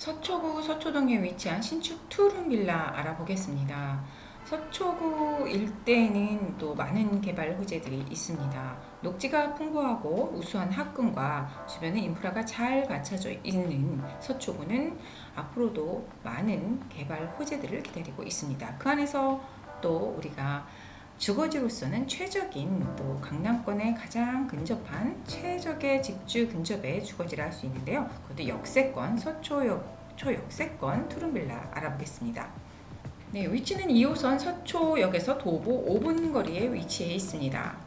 서초구 서초동에 위치한 신축 투룸 빌라 알아보겠습니다. 서초구 일대에는 또 많은 개발 호재들이 있습니다. 녹지가 풍부하고 우수한 학군과 주변의 인프라가 잘 갖춰져 있는 서초구는 앞으로도 많은 개발 호재들을 기다리고 있습니다. 그 안에서 또 우리가 주거지로서는 최적인 또 강남권에 가장 근접한 최적의 직주 근접의 주거지를 할 수 있는데요. 그것도 역세권 서초역 초역세권 투룸빌라 알아보겠습니다. 네, 위치는 2호선 서초역에서 도보 5분 거리에 위치해 있습니다.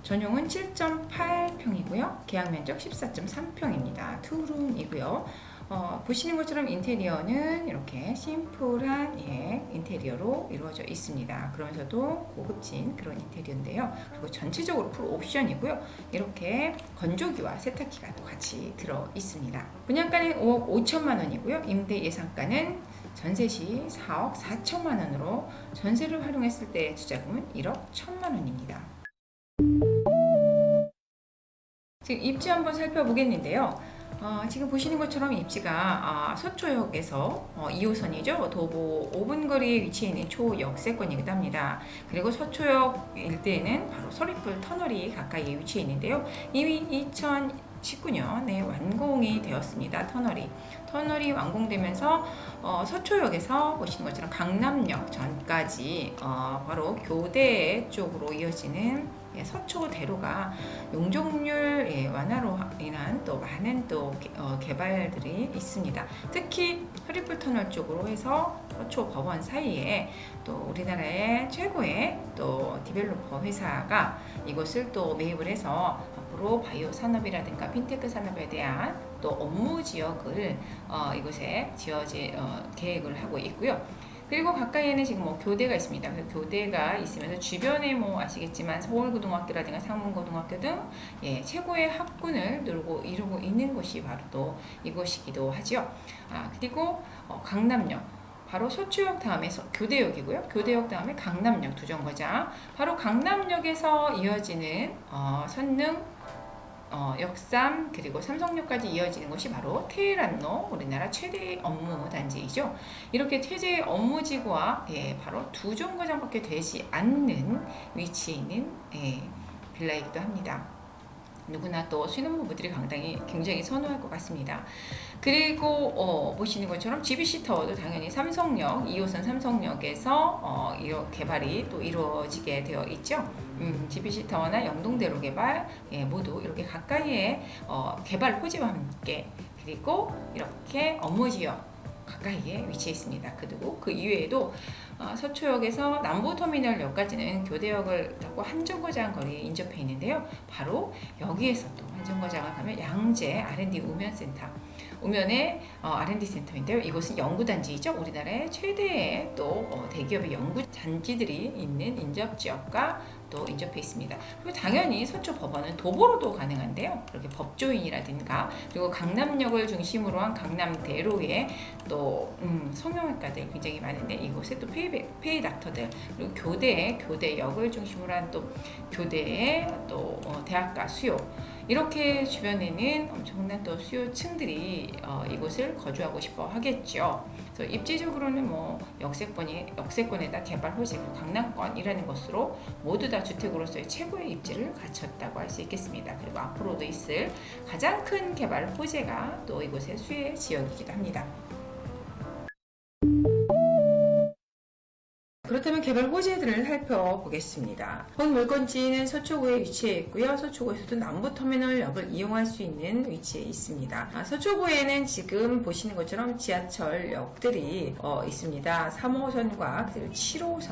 전용은 7.8평이고요. 계약면적 14.3평입니다. 투룸이고요. 보시는 것처럼 인테리어는 이렇게 심플한 인테리어로 이루어져 있습니다. 그러면서도 고급진 그런 인테리어인데요. 그리고 전체적으로 풀 옵션이고요. 이렇게 건조기와 세탁기가 또 같이 들어 있습니다. 분양가는 5억 5천만 원이고요. 임대 예상가는 전세 시 4억 4천만 원으로 전세를 활용했을 때 투자금은 1억 1천만 원입니다. 지금 입지 한번 살펴보겠는데요. 지금 보시는 것처럼 입지가 서초역에서 2호선이죠. 도보 5분 거리에 위치해 있는 초역세권이기도 합니다. 그리고 서초역 일대에는 바로 서리풀 터널이 가까이에 위치해 있는데요. 이미 2019년에 완공이 되었습니다. 터널이 완공되면서 서초역에서 보시는 것처럼 강남역 전까지 바로 교대 쪽으로 이어지는 서초대로가 용적률 완화로 인한 또 많은 또 개발들이 있습니다. 특히 서리풀 터널 쪽으로 해서 서초 법원 사이에 또 우리나라의 최고의 또 디벨로퍼 회사가 이곳을 또 매입을 해서 앞으로 바이오 산업이라든가 핀테크 산업에 대한 또 업무 지역을 이곳에 지어질 계획을 하고 있고요. 그리고 가까이에는 지금 교대가 있습니다. 교대가 있으면서 주변에 아시겠지만 서울고등학교라든가 상문고등학교 등 최고의 학군을 이루고 있는 곳이 바로 또 이곳이기도 하죠. 그리고 강남역. 바로 서초역 다음에 교대역이고요. 교대역 다음에 강남역 두 정거장. 바로 강남역에서 이어지는 선릉, 역삼 그리고 삼성역까지 이어지는 곳이 바로 테헤란로 우리나라 최대 업무 단지이죠. 이렇게 최대 업무지구와 바로 두 정거장밖에 되지 않는 위치에 있는 빌라이기도 합니다. 누구나 또 신혼부부들이 굉장히 선호할 것 같습니다. 그리고 보시는 것처럼 GBC 타워도 당연히 2호선 삼성역에서 개발이 또 이루어지게 되어 있죠. GBC 타워나 영동대로 개발 모두 이렇게 가까이에 개발 호재와 함께 그리고 이렇게 업무지역 가까이에 위치해 있습니다. 그리고 그 이외에도 서초역에서 남부터미널역까지는 교대역을 타고 한 정거장 거리에 인접해 있는데요. 바로 여기에서 또 한 정거장을 가면 양재 R&D 우면센터 우면의 R&D 센터인데요. 이곳은 연구단지이죠. 우리나라의 최대의 또 대기업의 연구단지들이 있는 인접지역과 또 인접해 있습니다. 그리고 당연히 서초 법원은 도보로도 가능한데요. 그렇게 법조인이라든가 그리고 강남역을 중심으로 한 강남대로에 또 성형외과들 굉장히 많은데 이곳에 또 페이 닥터들 그리고 교대역을 중심으로 한 또 교대의 또 대학가 수요 이렇게 주변에는 엄청난 또 수요층들이 이곳을 거주하고 싶어 하겠죠. 그래서 입지적으로는 역세권에다 개발 호재고 강남권이라는 것으로 모두 다 주택으로서의 최고의 입지를 갖췄다고 할 수 있겠습니다. 그리고 앞으로도 있을 가장 큰 개발 호재가 또 이곳의 수혜 지역이기도 합니다. 그렇다면 개발 호재들을 살펴보겠습니다. 본 물건지는 서초구에 위치해 있고요. 서초구에서도 남부터미널역을 이용할 수 있는 위치에 있습니다. 서초구에는 지금 보시는 것처럼 지하철역들이 있습니다. 3호선과 그리고 7호선,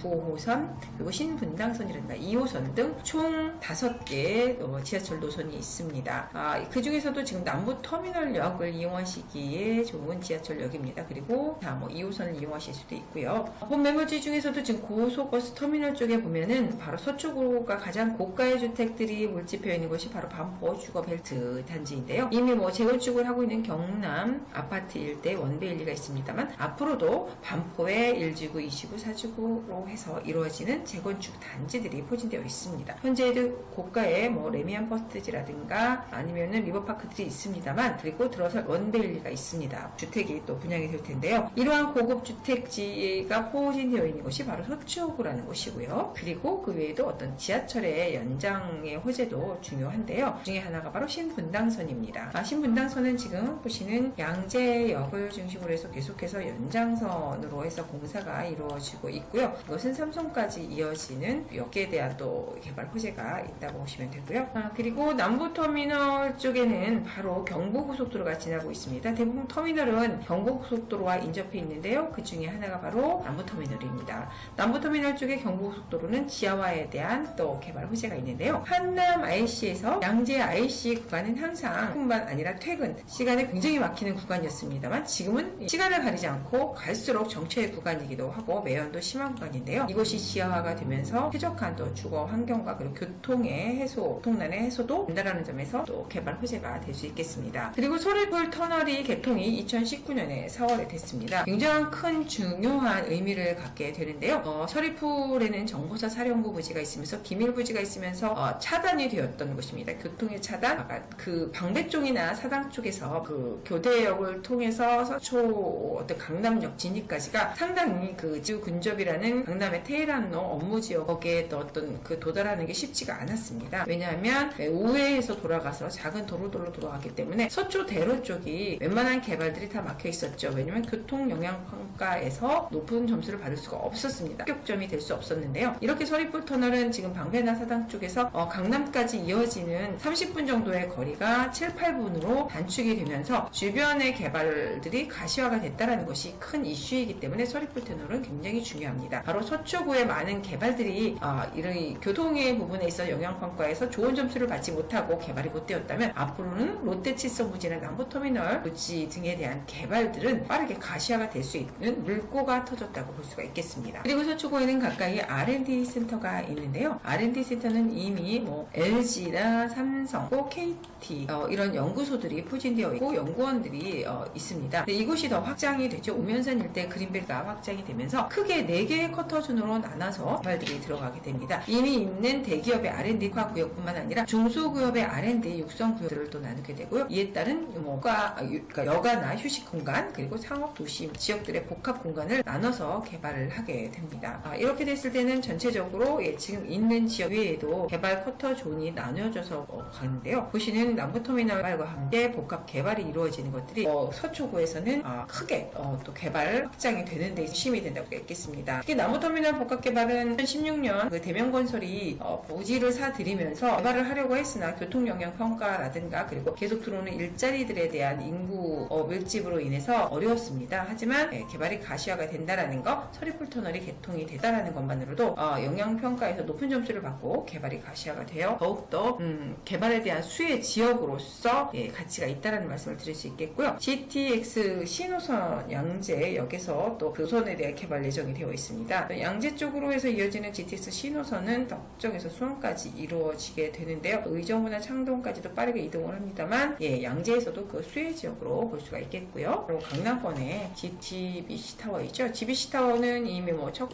9호선, 그리고 신분당선이라든가 2호선 등 총 5개의 지하철 노선이 있습니다. 그 중에서도 지금 남부터미널역을 이용하시기에 좋은 지하철역입니다. 그리고 2호선을 이용하실 수도 있고요. 본 매물지 중에서도 지금 고속버스 터미널 쪽에 보면은 바로 서초구가 가장 고가의 주택들이 밀집해 있는 곳이 바로 반포 주거벨트 단지인데요. 이미 재건축을 하고 있는 경남 아파트 일대 원베일리가 있습니다만 앞으로도 반포의 1지구, 2지구, 4지구로 해서 이루어지는 재건축 단지들이 포진되어 있습니다. 현재도 고가의 레미안 퍼스트지라든가 아니면은 리버파크들이 있습니다만, 그리고 들어서 원베일리가 있습니다. 주택이 또 분양이 될 텐데요. 이러한 고급 주택지가 포진되어 있는 곳이 바로 서초구라는 곳이고요. 그리고 그 외에도 어떤 지하철의 연장의 호재도 중요한데요. 그 중에 하나가 바로 신분당선입니다. 신분당선은 지금 보시는 양재역을 중심으로 해서 계속해서 연장선으로 해서 공사가 이루어지고 있고요. 이것은 삼성까지 이어지는 역에 대한 또 개발 호재가 있다고 보시면 되고요. 그리고 남부터미널 쪽에는 바로 경부고속도로가 지나고 있습니다. 대부분 터미널은 경부고속도로와 인접해 있는데요. 그 중에 하나가 바로 남부터미널입니다. 남부터미널 쪽의 경부고속도로는 지하화에 대한 또 개발 호재가 있는데요. 한남 IC에서 양재 IC 구간은 항상 뿐만 아니라 퇴근 시간에 굉장히 막히는 구간이었습니다만, 지금은 시간을 가리지 않고 갈수록 정체의 구간이기도 하고 매연도 심한 구간인데요. 이곳이 지하화가 되면서 쾌적한 또 주거 환경과 그리고 교통의 해소, 교통난의 해소도 된다라는 점에서 또 개발 호재가 될 수 있겠습니다. 그리고 서리풀 터널이 개통이 2019년에 4월에 됐습니다. 굉장히 큰 중요한 의미를 갖게 되는데요. 서리풀에는 정보사 사령부 부지가 있으면서 기밀 부지가 있으면서 차단이 되었던 곳입니다. 교통의 차단, 그 방배 쪽이나 사당 쪽에서 그 교대역을 통해서 서초 어떤 강남역 진입까지가 상당히 그 지구 근접이라는 강남의 테헤란로 업무 지역 거기에 또 어떤 그 도달하는 게 쉽지가 않았습니다. 왜냐하면 우회해서 돌아가서 작은 도로들로 돌아갔기 때문에 서초 대로 쪽이 웬만한 개발들이 다 막혀 있었죠. 왜냐하면 교통 영향 평가에서 높은 점수를 받을 수가 없었습니다. 합격점이 될 수 없었는데요. 이렇게 서리풀 터널은 지금 방배나 사당 쪽에서 강남까지 이어지는 30분 정도의 거리가 7, 8분으로 단축이 되면서 주변의 개발들이 가시화가 됐다는 것이 큰 이슈이기 때문에 서리풀 터널은 굉장히 중요합니다. 바로 서초구의 많은 개발들이 이런 교통의 부분에 있어 영향평가에서 좋은 점수를 받지 못하고 개발이 못 되었다면, 앞으로는 롯데칠성부지나 남부터미널 부지 등에 대한 개발들은 빠르게 가시화가 될 수 있는 물꼬가 터졌다고 볼 수가 있겠습니다. 그리고 서초구에는 가까이 R&D 센터가 있는데요. R&D 센터는 이미 LG나 삼성, 또 KT 이런 연구소들이 포진되어 있고 연구원들이 있습니다. 이곳이 더 확장이 되죠. 우면산 일대 그린벨트가 확장이 되면서 크게 4개의 커터존으로 나눠서 개발들이 들어가게 됩니다. 이미 있는 대기업의 R&D 구역뿐만 아니라 중소기업의 R&D 육성 구역들을 또 나누게 되고요. 이에 따른 그러니까 여가나 휴식 공간, 그리고 상업 도시 지역들의 복합 공간을 나눠서 개발을 하게 됩니다. 이렇게 됐을 때는 전체적으로 지금 있는 지역 외에도 개발 커터존이 나뉘어져서 가는데요. 보시는 남부터미널과 함께 복합 개발이 이루어지는 것들이 서초구에서는 크게 또 개발 확장이 되는 데 힘이 된다고 했겠습니다. 특히 남부터미널 복합 개발은 2016년 그 대명건설이 부지를 사들이면서 개발을 하려고 했으나 교통영향 평가라든가 그리고 계속 들어오는 일자리들에 대한 인구 밀집으로 인해서 어려웠습니다. 하지만 개발이 가시화가 된다라는 거, 서리풀 터널이 개통이 됐다라는 것만으로도 영향평가에서 높은 점수를 받고 개발이 가시화가 되어 더욱더 개발에 대한 수혜 지역으로서 가치가 있다라는 말씀을 드릴 수 있겠고요. GTX 신호선 양재역에서 또 교선에 대한 개발 예정이 되어 있습니다. 양재 쪽으로 해서 이어지는 GTX 신호선은 덕정에서 수원까지 이루어지게 되는데요. 의정부나 창동까지도 빠르게 이동을 합니다만 양재에서도 그 수혜 지역으로 볼 수가 있겠고요. 그리고 강남권에 GBC 타워이죠. GBC 타워는 이미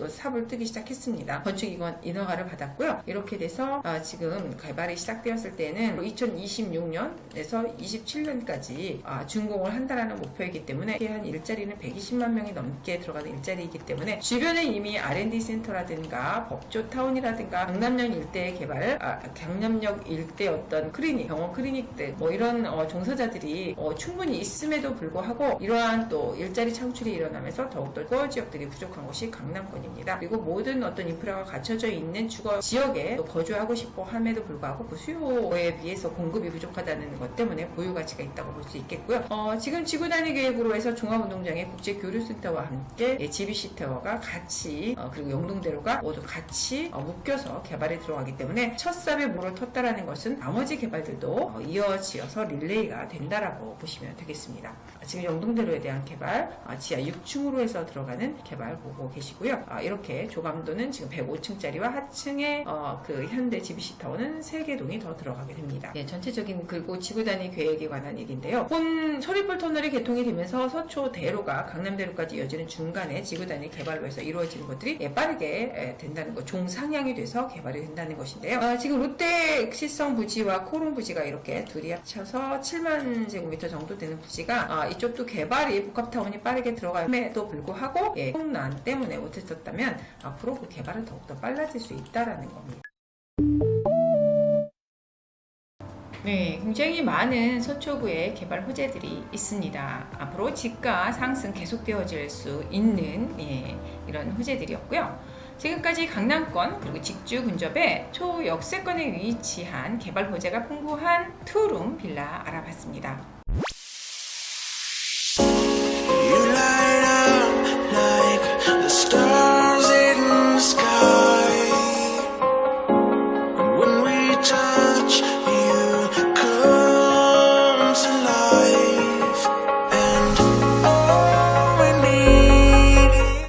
삽을 뜨기 시작했습니다. 건축 인허가를 받았고요. 이렇게 돼서 지금 개발이 시작되었을 때는 2026년에서 27년까지 준공을 한다라는 목표이기 때문에 한 일자리는 120만 명이 넘게 들어가는 일자리이기 때문에 주변에 이미 R&D 센터라든가 법조타운이라든가 강남역 일대의 개발, 강남역 일대 어떤 클리닉, 병원 클리닉들 이런 종사자들이 충분히 있음에도 불구하고 이러한 또 일자리 창출이 일어나면서 더욱더 주거 지역들이 부족한 곳이 강남권입니다. 그리고 모든 어떤 인프라가 갖춰져 있는 주거 지역에 거주하고 싶어 함에도 불구하고 그 수요에 비해서 공급이 부족하다는 것 때문에 보유 가치가 있다고 볼 수 있겠고요. 지금 지구 단위 계획으로 해서 종합운동장의 국제교류센터와 함께 GBC 타워가 같이 그리고 영동대로가 모두 같이 묶여서 개발에 들어가기 때문에 첫 삽에 물을 텄다라는 것은 나머지 개발들도 이어지어서 릴레이가 된다라고 보시면 되겠습니다. 지금 영동대로에 대한 개발, 지하 6층으로 해서 들어가는 개발 보고 계십니다. 곳이고요. 이렇게 조감도는 지금 105층짜리와 하층에 그 현대 GBC타워는 3개 동이 더 들어가게 됩니다. 예, 전체적인 그리고 지구단위 계획에 관한 얘기인데요. 본 서리풀 터널이 개통이 되면서 서초대로가 강남대로까지 이어지는 중간에 지구단위 개발로 해서 이루어지는 것들이 빠르게 된다는 것, 종상향이 돼서 개발이 된다는 것인데요. 지금 롯데 시성 부지와 코롱 부지가 이렇게 둘이 합쳐서 7만 제곱미터 정도 되는 부지가 이쪽도 개발이 복합타운이 빠르게 들어감에도 불구하고 홍난 때문에 못했었다면 앞으로 그 개발은 더욱더 빨라질 수 있다라는 겁니다. 네, 굉장히 많은 서초구에 개발 호재들이 있습니다. 앞으로 집가 상승 계속되어질 수 있는 이런 호재들이었고요. 지금까지 강남권 그리고 직주 근접에 초역세권에 위치한 개발 호재가 풍부한 투룸 빌라 알아봤습니다. You light up like the stars in the sky. And when we touch,